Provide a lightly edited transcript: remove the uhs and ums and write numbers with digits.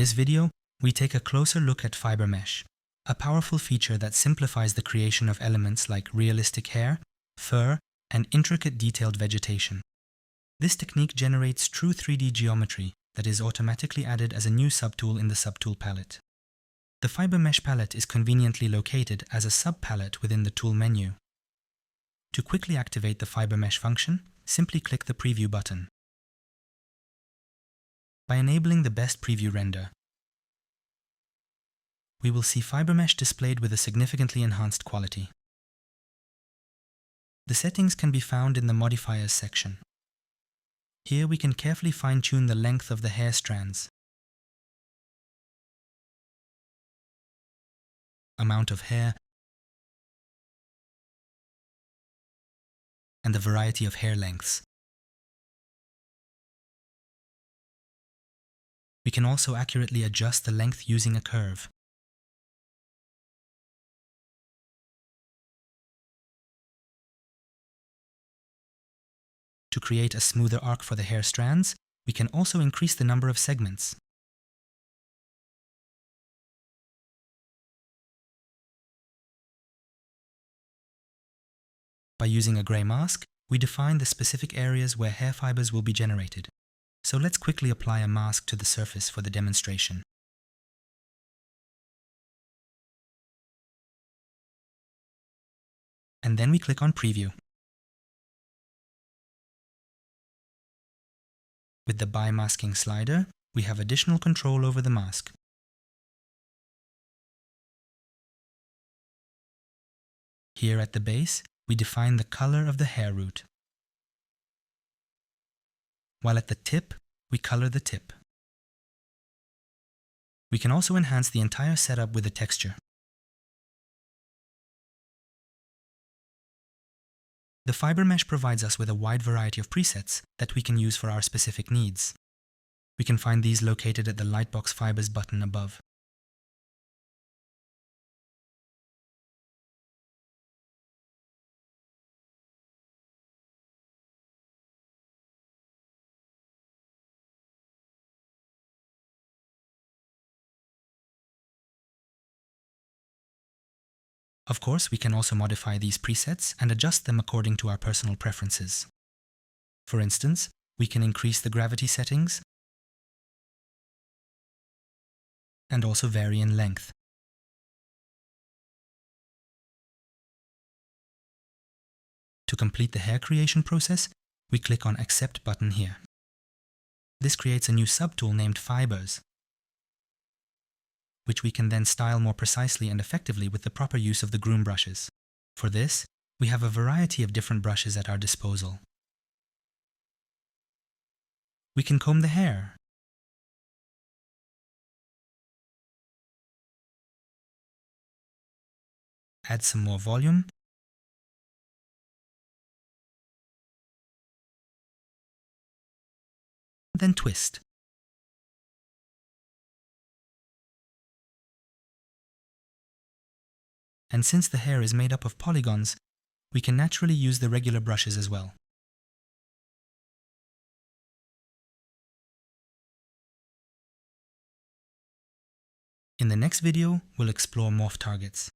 this video, we take a closer look at fiber mesh, a powerful feature that simplifies the creation of elements like realistic hair, fur, and intricate detailed vegetation. This technique generates true 3D geometry that is automatically added as a new subtool in the subtool palette. The fiber mesh palette is conveniently located as a sub-palette within the tool menu. To quickly activate the fiber mesh function, simply click the preview button. By enabling the best preview render, we will see fiber mesh displayed with a significantly enhanced quality. The settings can be found in the modifiers section. Here we can carefully fine-tune the length of the hair strands, amount of hair, and the variety of hair lengths. We can also accurately adjust the length using a curve. To create a smoother arc for the hair strands, we can also increase the number of segments. By using a gray mask, we define the specific areas where hair fibers will be generated. So let's quickly apply a mask to the surface for the demonstration. And then we click on Preview. With the By-Masking slider, we have additional control over the mask. Here at the base, we define the color of the hair root, while at the tip, we color the tip. We can also enhance the entire setup with a texture. The fiber mesh provides us with a wide variety of presets that we can use for our specific needs. We can find these located at the Lightbox Fibers button above. Of course, we can also modify these presets and adjust them according to our personal preferences. For instance, we can increase the gravity settings and also vary in length. To complete the hair creation process, we click on Accept button here. This creates a new subtool named Fibers, which we can then style more precisely and effectively with the proper use of the groom brushes. For this, we have a variety of different brushes at our disposal. We can comb the hair, add some more volume, then twist. And since the hair is made up of polygons, we can naturally use the regular brushes as well. In the next video, we'll explore morph targets.